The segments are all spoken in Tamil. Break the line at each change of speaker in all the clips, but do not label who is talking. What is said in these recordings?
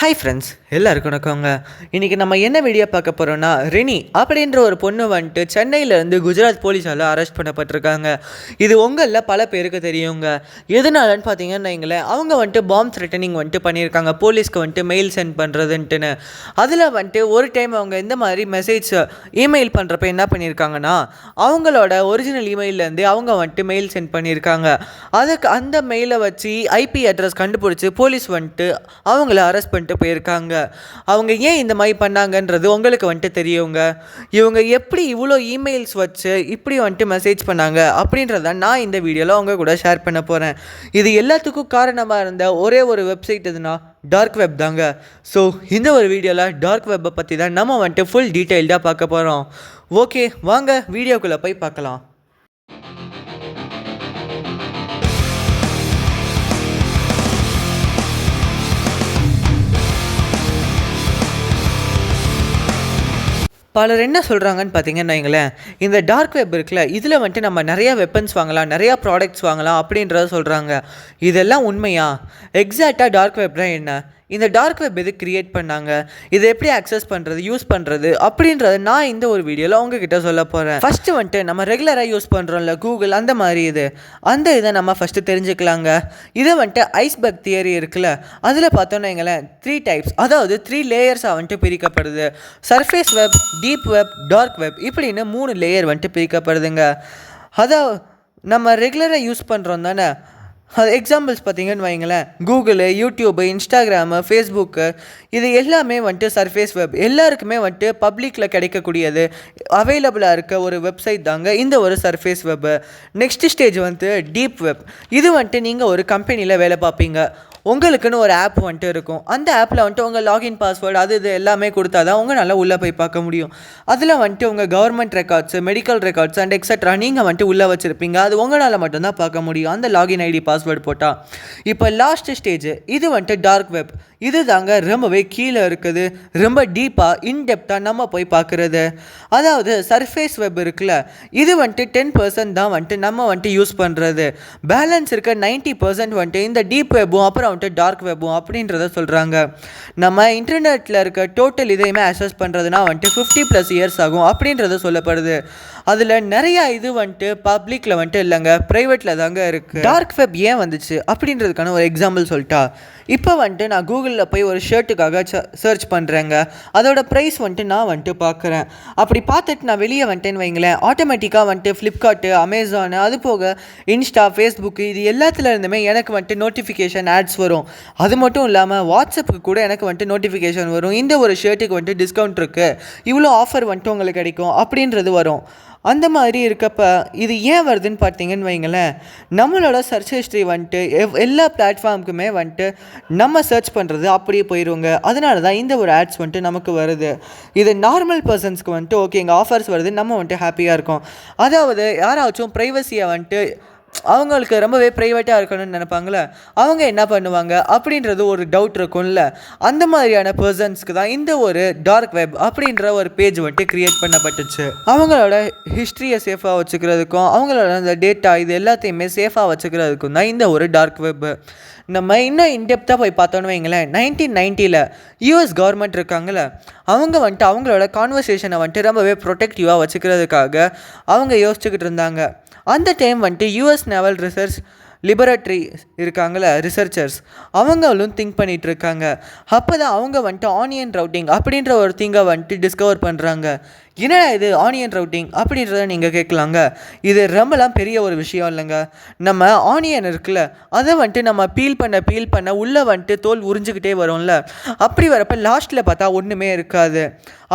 ஹாய் ஃப்ரெண்ட்ஸ், எல்லாருக்கும் வணக்கங்க. இன்றைக்கி நம்ம என்ன வீடியோ பார்க்க போகிறோன்னா, ரெனி அப்படின்ற ஒரு பொண்ணு வந்துட்டு சென்னையிலேருந்து குஜராத் போலீஸால் அரெஸ்ட் பண்ணப்பட்டிருக்காங்க. இது உங்களில் பல பேருக்கு தெரியுங்க. எதனாலன்னு பார்த்தீங்கன்னு வைங்களேன், அவங்க வந்துட்டு பாம் த்ரெட்டனிங் வந்துட்டு பண்ணியிருக்காங்க, போலீஸ்க்கு வந்துட்டு மெயில் சென்ட் பண்ணுறதுன்ட்டுன்னு. அதில் வந்துட்டு ஒரு டைம் அவங்க இந்த மாதிரி மெசேஜ் இமெயில் பண்ணுறப்ப என்ன பண்ணியிருக்காங்கன்னா, அவங்களோட ஒரிஜினல் இமெயிலேருந்து அவங்க வந்துட்டு மெயில் சென்ட் பண்ணியிருக்காங்க. அதுக்கு அந்த மெயிலை வச்சு ஐபி அட்ரஸ் கண்டுபிடிச்சி போலீஸ் வந்துட்டு அவங்கள அரெஸ்ட் பண்ணிட்டு போயிருக்காங்க. அவங்க ஏன் இந்த மாதிரி பண்ணாங்கன்றது உங்களுக்கு வந்துட்டு தெரியுங்க. இவங்க எப்படி இவ்வளோ இமெயில்ஸ் வச்சு இப்படி வந்துட்டு மெசேஜ் பண்ணாங்க அப்படின்றத நான் இந்த வீடியோவில் அவங்க கூட ஷேர் பண்ண போகிறேன். இது எல்லாத்துக்கும் காரணமாக இருந்த ஒரே ஒரு வெப்சைட் எதுனா டார்க் வெப் தாங்க. ஸோ இந்த ஒரு வீடியோவில் டார்க் வெப்பை பற்றி தான் நம்ம வந்துட்டு ஃபுல் டீட்டெயில்டாக பார்க்க போகிறோம். ஓகே, வாங்க வீடியோக்குள்ளே போய் பார்க்கலாம். பலர் என்ன சொல்கிறாங்கன்னு பார்த்தீங்கன்னு வைங்களேன், இந்த டார்க் வெப் இருக்குல்ல, இதில் வந்துட்டு நம்ம நிறையா வெப்பன்ஸ் வாங்கலாம், நிறையா ப்ராடக்ட்ஸ் வாங்கலாம் அப்படின்றத சொல்கிறாங்க. இதெல்லாம் உண்மையா? எக்ஸாக்டாக டார்க் வெப்னா என்ன? இந்த டார்க் வெப் எது கிரியேட் பண்ணாங்க, இதை எப்படி அக்சஸ் பண்ணுறது, யூஸ் பண்ணுறது அப்படின்றத நான் இந்த ஒரு வீடியோவில் உங்ககிட்ட சொல்ல போகிறேன். ஃபஸ்ட்டு வந்துட்டு நம்ம ரெகுலராக யூஸ் பண்ணுறோம்ல கூகுள், அந்த மாதிரி இதை நம்ம ஃபஸ்ட்டு தெரிஞ்சுக்கலாங்க. இதை வந்துட்டு ஐஸ்பர்க் தியரி இருக்குல்ல, அதில் பார்த்தோன்னா எங்களேன் 3 டைப்ஸ், அதாவது 3 லேயர்ஸாக வந்துட்டு பிரிக்கப்படுது. Surface web, deep web, dark web இப்படின்னு 3 லேயர் வந்துட்டு பிரிக்கப்படுதுங்க. அதாவது நம்ம ரெகுலராக யூஸ் பண்ணுறோம் தானே, அது எக்ஸாம்பிள்ஸ் பார்த்தீங்கன்னு வைங்களேன், கூகுளு, யூடியூபு, இன்ஸ்டாகிராமு, ஃபேஸ்புக்கு, இது எல்லாமே வந்துட்டு சர்ஃபேஸ் வெப். எல்லாருக்குமே வந்துட்டு பப்ளிக்கில் கிடைக்கக்கூடியது, அவைலபிளாக இருக்க ஒரு வெப்சைட் தாங்க இந்த ஒரு சர்ஃபேஸ் வெப்பு. நெக்ஸ்ட் ஸ்டேஜ் வந்துட்டு டீப் வெப். இது வந்துட்டு நீங்கள் ஒரு கம்பெனியில் வேலை பார்ப்பீங்க, உங்களுக்குன்னு ஒரு ஆப் வந்துட்டு இருக்கும். அந்த ஆப்பில் வந்துட்டு உங்கள் லாகின் பாஸ்வேர்டு அது இது எல்லாமே கொடுத்தா தான் உங்களால் உள்ளே போய் பார்க்க முடியும். அதில் வந்துட்டு உங்கள் government records, medical records and extra நீங்கள் வந்துட்டு உள்ளே வச்சுருப்பீங்க. அது உங்களால் மட்டும்தான் பார்க்க முடியும் அந்த லாகின் ஐடி பாஸ்வேர்டு போட்டால். இப்போ லாஸ்ட் ஸ்டேஜ் இது வந்துட்டு டார்க் வெப். இது தாங்க ரொம்பவே கீழே இருக்குது, ரொம்ப டீப்பாக இன்டெப்த்தாக நம்ம போய் பார்க்குறது. அதாவது சர்ஃபேஸ் வெப் இருக்குல்ல, இது வந்துட்டு 10% தான் வந்துட்டு நம்ம வந்துட்டு யூஸ் பண்ணுறது. பேலன்ஸ் இருக்க 90% வந்துட்டு இந்த டீப் வெப்பும் அப்புறம் வந்துட்டு டார்க் வெப்பும் அப்படின்றத சொல்கிறாங்க. நம்ம இன்டர்நெட்டில் இருக்க டோட்டல் இதையுமே அக்சஸ் பண்ணுறதுனா வந்துட்டு 50+ இயர்ஸ் ஆகும் அப்படின்றத சொல்லப்படுது. அதில் நிறையா இது வந்துட்டு பப்ளிக்கில் வந்துட்டு இல்லைங்க, ப்ரைவேட்டில் தாங்க இருக்குது. டார்க் வெப் ஏன் வந்துச்சு அப்படின்றதுக்கான ஒரு எக்ஸாம்பிள் சொல்லிட்டா, இப்போ வந்துட்டு நான் கூகுளில் போய் ஒரு ஷர்ட்டுக்காக சர்ச் பண்ணுறேங்க. அதோட ப்ரைஸ் வந்துட்டு நான் வந்துட்டு பார்க்குறேன். அப்படி பார்த்துட்டு நான் வெளியே வந்துட்டேன்னு வைங்களேன், ஆட்டோமேட்டிக்காக வந்துட்டு ஃப்ளிப்கார்ட்டு, அமேசானு, அது போக இன்ஸ்டா, ஃபேஸ்புக்கு இது எல்லாத்துல இருந்துமே எனக்கு வந்துட்டு நோட்டிஃபிகேஷன் ஆட்ஸ் வரும். அது மட்டும் இல்லாமல் வாட்ஸ்அப்புக்கு கூட எனக்கு வந்துட்டு நோட்டிஃபிகேஷன் வரும், இந்த ஒரு ஷர்ட்டுக்கு வந்துட்டு டிஸ்கவுண்ட் இருக்குது, இவ்வளோ ஆஃபர் வந்துட்டு உங்களுக்கு கிடைக்கும் அப்படின்றது வரும். அந்த மாதிரி இருக்கப்போ இது ஏன் வருதுன்னு பார்த்தீங்கன்னு வைங்களேன், நம்மளோட சர்ச் ஹிஸ்ட்ரி வந்துட்டு எல்லா பிளாட்ஃபார்முக்குமே வந்துட்டு நம்ம சர்ச் பண்ணுறது அப்படியே போயிடுவோங்க. அதனால தான் இந்த ஒரு ஆட்ஸ் வந்துட்டு நமக்கு வருது. இது நார்மல் பர்சன்ஸ்க்கு வந்துட்டு ஓகே, இங்கே ஆஃபர்ஸ் வருது, நம்ம வந்துட்டு ஹாப்பியாக இருக்கோம். அதாவது யாராச்சும் ப்ரைவசியை வந்துட்டு அவங்களுக்கு ரொம்பவே ப்ரைவேட்டாக இருக்கணும்னு நினைப்பாங்களே, அவங்க என்ன பண்ணுவாங்க அப்படின்றது ஒரு டவுட் இருக்கும்ல, அந்த மாதிரியான பர்சன்ஸ்க்கு தான் இந்த ஒரு டார்க் வெப் அப்படின்ற ஒரு பேஜ் வந்துட்டு க்ரியேட் பண்ணப்பட்டுச்சு. அவங்களோட ஹிஸ்ட்ரியை சேஃபாக வச்சுக்கிறதுக்கும் அவங்களோட அந்த டேட்டா இது எல்லாத்தையுமே சேஃபாக வச்சுக்கிறதுக்கும் தான் இந்த ஒரு டார்க் வெப்பு. நம்ம இன்னும் இன்டெப்த்தாக போய் பார்த்தோன்னு வைங்களேன், 1990 யூஎஸ் கவர்மெண்ட் இருக்காங்களே, அவங்க வந்துட்டு அவங்களோட கான்வர்சேஷனை வந்துட்டு ரொம்பவே ப்ரொடெக்டிவாக வச்சுக்கிறதுக்காக அவங்க யோசிச்சுக்கிட்டு இருந்தாங்க. அந்த டைம் வந்துட்டு யூஎஸ் நேவல் ரிசர்ச் லிபரட்டரி இருக்காங்களே, ரிசர்ச்சர்ஸ், அவங்களும் திங்க் பண்ணிகிட்டு இருக்காங்க. அப்போ தான் அவங்க வந்துட்டு ஆனியன் ரவுட்டிங் அப்படின்ற ஒரு திங்கை வந்துட்டு டிஸ்கவர் பண்ணுறாங்க. என்னடா இது ஆனியன் ரவுட்டிங் அப்படின்றத நீங்கள் கேட்கலாங்க. இது ரொம்பலாம் பெரிய ஒரு விஷயம் இல்லைங்க. நம்ம ஆனியன் இருக்குல்ல, அதை வந்துட்டு நம்ம பீல் பண்ண உள்ளே வந்துட்டு தோல் உறிஞ்சிக்கிட்டே வரும்ல, அப்படி வரப்போ லாஸ்ட்டில் பார்த்தா ஒன்றுமே இருக்காது.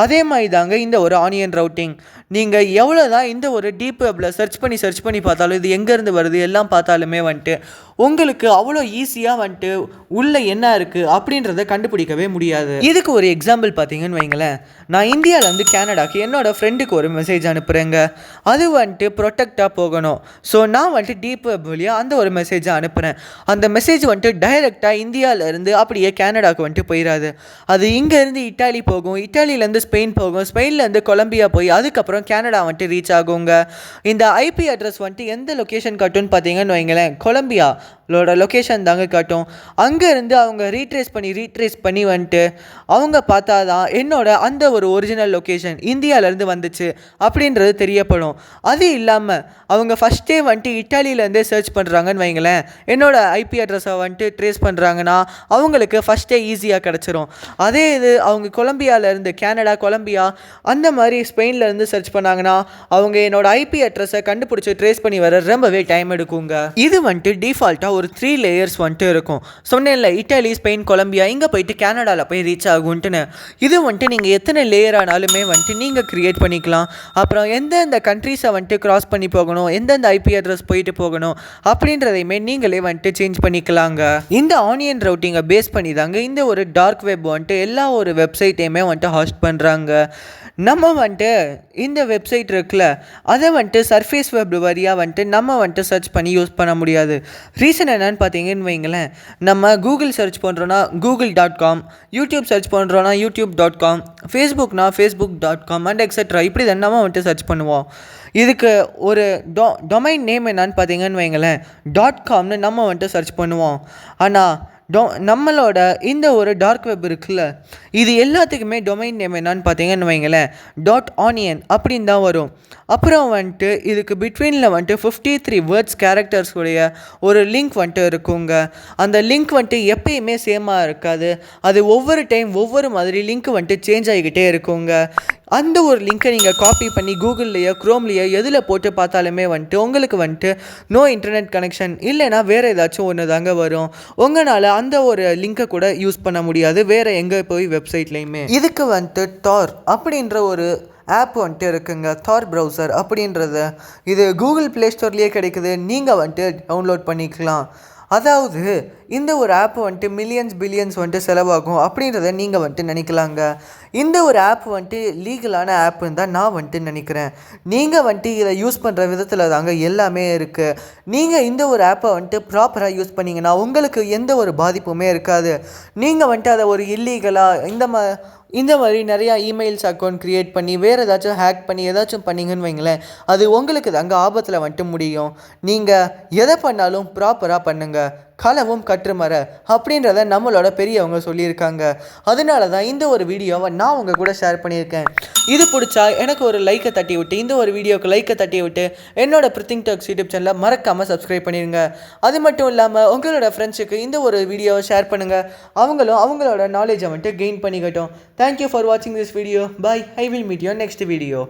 அதே மாதிரி தாங்க இந்த ஒரு ஆனியன் ரவுட்டிங். நீங்கள் எவ்வளோ தான் இந்த ஒரு டீப் வெப்பில் சர்ச் பண்ணி பார்த்தாலும், இது எங்கேருந்து வருது எல்லாம் பார்த்தாலுமே வந்துட்டு உங்களுக்கு அவ்வளோ ஈஸியாக வந்துட்டு உள்ளே என்ன இருக்குது அப்படின்றத கண்டுபிடிக்கவே முடியாது. இதுக்கு ஒரு எக்ஸாம்பிள் பார்த்தீங்கன்னு வைங்களேன், நான் இந்தியாவிலேருந்து கேனடாக்கு என்னோடய ஃப்ரெண்டுக்கு ஒரு மெசேஜ் அனுப்புகிறேங்க. அது வந்துட்டு ப்ரொடெக்டாக போகணும். ஸோ நான் வந்துட்டு டீப் வெப் வழியாக அந்த ஒரு மெசேஜை அனுப்புகிறேன். அந்த மெசேஜ் வந்துட்டு டைரெக்டாக இந்தியாவிலேருந்து அப்படியே கேனடாவுக்கு வந்துட்டு போயிடாது. அது இங்கேருந்து இட்டாலி போகும், இட்டாலியிலேருந்து ஸ்பெயின் போகும், ஸ்பெயின்லேருந்து கொலம்பியா போய் அதுக்கப்புறம் கேனடா வந்துட்டு ரீச் ஆகுங்க. இந்த ஐபி அட்ரஸ் வந்துட்டு எந்த லொக்கேஷன் கட்டுன்னு பார்த்தீங்கன்னு வைங்களேன், கொலம்பியா லொக்கேஷன் தாங்க காட்டும். அங்கேருந்து அவங்க ரீட்ரேஸ் பண்ணி வந்துட்டு அவங்க பார்த்தா தான் என்னோட அந்த ஒரு ஒரிஜினல் லொக்கேஷன் இந்தியாவிலேருந்து வந்துச்சு அப்படின்றது தெரியப்படும். அது இல்லாமல் அவங்க ஃபஸ்ட்டே வந்துட்டு இட்டாலியிலேருந்தே சர்ச் பண்ணுறாங்கன்னு வைங்களேன், என்னோட ஐபி அட்ரஸை வந்துட்டு ட்ரேஸ் பண்ணுறாங்கன்னா அவங்களுக்கு ஃபஸ்ட்டே ஈஸியாக கிடச்சிரும். அதே இது அவங்க கொலம்பியாவிலேருந்து கனடா, கொலம்பியா அந்த மாதிரி ஸ்பெயின்லேருந்து சர்ச் பண்ணாங்கன்னா அவங்க என்னோட ஐபி அட்ரஸை கண்டுபிடிச்சி ட்ரேஸ் பண்ணி வர ரொம்பவே டைம் எடுக்குங்க. இது வந்துட்டு டிஃபால்ட்டாக ஒரு 3 லேயர்ஸ் வந்துட்டு இருக்கும். சொன்னேன்ல, இட்டாலி, ஸ்பெயின், கொலம்பியா, இங்கே போயிட்டு கனடாவில் போய் ரீச் ஆகும்ட்டுன்னு. இது வந்துட்டு நீங்கள் எத்தனை லேயர் ஆனாலுமே வந்துட்டு நீங்கள் க்ரியேட் பண்ணிக்கலாம். அப்புறம் எந்தெந்த கண்ட்ரீஸை வந்துட்டு கிராஸ் பண்ணி போகணும், எந்தெந்த ஐபி அட்ரஸ் போயிட்டு போகணும் அப்படின்றதையுமே நீங்களே வந்துட்டு சேஞ்ச் பண்ணிக்கலாங்க. இந்த ஆனியன் ரவுட்டிங்கை பேஸ் பண்ணி தாங்க இந்த ஒரு டார்க் வெப் வந்துட்டு எல்லா ஒரு வெப்சைட்டையுமே வந்துட்டு ஹாஸ்ட் பண்ணுறாங்க. நம்ம வந்துட்டு இந்த வெப்சைட் இருக்குல்ல, அதை வந்துட்டு சர்ஃபேஸ் வெப் வழியாக வந்துட்டு நம்ம வந்துட்டு சர்ச் பண்ணி யூஸ் பண்ண முடியாது. ரீசன் என்னன்னு பார்த்தீங்கன்னு வைங்களேன், நம்ம கூகுள் சர்ச் பண்ணுறோன்னா google.com, யூடியூப் சர்ச் பண்ணுறோன்னா youtube.com, ஃபேஸ்புக்னா facebook.com அண்ட் எக்ஸெட்ரா இப்படி தான் நம்ம வந்துட்டு சர்ச் பண்ணுவோம். இதுக்கு ஒரு டொமைன் நேம் என்னான்னு பார்த்தீங்கன்னு வைங்களேன், .comனு நம்ம வந்துட்டு சர்ச் பண்ணுவோம். ஆனால் நம்மளோட இந்த ஒரு டார்க் வெப் இருக்குல்ல, இது எல்லாத்துக்குமே டொமைன் நேம் என்னான்னு பார்த்தீங்கன்னு வைங்களேன், .onion அப்படின்னு தான் வரும். அப்புறம் வந்துட்டு இதுக்கு பிட்வீனில் வந்துட்டு 53 வேர்ட்ஸ் கேரக்டர்ஸ் உடைய ஒரு லிங்க் வந்துட்டு இருக்குங்க. அந்த லிங்க் வந்துட்டு எப்பயுமே சேமாக இருக்காது. அது ஒவ்வொரு டைம் ஒவ்வொரு மாதிரி லிங்க் வந்துட்டு சேஞ்ச் ஆகிக்கிட்டே இருக்குங்க. அந்த ஒரு லிங்க்கை நீங்கள் காப்பி பண்ணி கூகுள்லேயோ க்ரோம்லேயோ எதில் போட்டு பார்த்தாலுமே வந்துட்டு உங்களுக்கு வந்துட்டு நோ இன்டர்நெட் கனெக்ஷன் இல்லைனா வேறு ஏதாச்சும் ஒன்று தாங்க வரும். உங்களால் அந்த ஒரு லிங்க்கை கூட யூஸ் பண்ண முடியாது வேறு எங்கே போய் வெப்சைட்லேயுமே. இதுக்கு வந்துட்டு தார் அப்படின்ற ஒரு ஆப் வந்துட்டு இருக்குங்க, தார் ப்ரௌசர் அப்படின்றது. இது கூகுள் ப்ளே ஸ்டோர்லேயே கிடைக்குது, நீங்கள் வந்துட்டு டவுன்லோட் பண்ணிக்கலாம். அதாவது இந்த ஒரு ஆப் வந்துட்டு மில்லியன்ஸ் பில்லியன்ஸ் வந்துட்டு செலவாகும் அப்படின்றத நீங்கள் வந்துட்டு நினைக்கலாங்க. இந்த ஒரு ஆப் வந்துட்டு லீகலான ஆப்புன்னு தான் நான் வந்துட்டு நினைக்கிறேன். நீங்கள் வந்துட்டு இதை யூஸ் பண்ணுற விதத்தில் தாங்க எல்லாமே இருக்குது. நீங்கள் இந்த ஒரு ஆப்பை வந்துட்டு ப்ராப்பராக யூஸ் பண்ணிங்கன்னா உங்களுக்கு எந்த ஒரு பாதிப்புமே இருக்காது. நீங்கள் வந்துட்டு அதை ஒரு இல்லீகலாக இந்த மாதிரி நிறையா இமெயில்ஸ் அக்கௌண்ட் க்ரியேட் பண்ணி வேறு ஏதாச்சும் ஹேக் பண்ணி ஏதாச்சும் பண்ணிங்கன்னு வைங்களேன், அது உங்களுக்கு தாங்க ஆபத்தில் வந்துட்டு முடியும். நீங்கள் எதை பண்ணாலும் ப்ராப்பராக பண்ணுங்கள், களவும் கற்றுமர அப்படின்றத நம்மளோட பெரியவங்க சொல்லியிருக்காங்க. அதனால தான் இந்த ஒரு வீடியோவை நான் உங்கள் கூட ஷேர் பண்ணியிருக்கேன். இது பிடிச்சா எனக்கு ஒரு லைக்கை தட்டி விட்டு, இந்த ஒரு வீடியோவுக்கு லைக்கை தட்டி விட்டு என்னோட பிரித்திங் டாக்ஸ் யூடியூப் சேனலை மறக்காமல் சப்ஸ்கிரைப் பண்ணிடுங்க. அது மட்டும் இல்லாமல் உங்களோட ஃப்ரெண்ட்ஸுக்கு இந்த ஒரு வீடியோவை ஷேர் பண்ணுங்கள். அவங்களும் அவங்களோட நாலேஜை வந்துட்டு கெயின் பண்ணிக்கட்டும். தேங்க்யூ ஃபார் வாட்சிங் this video. Bye. I will meet you next video.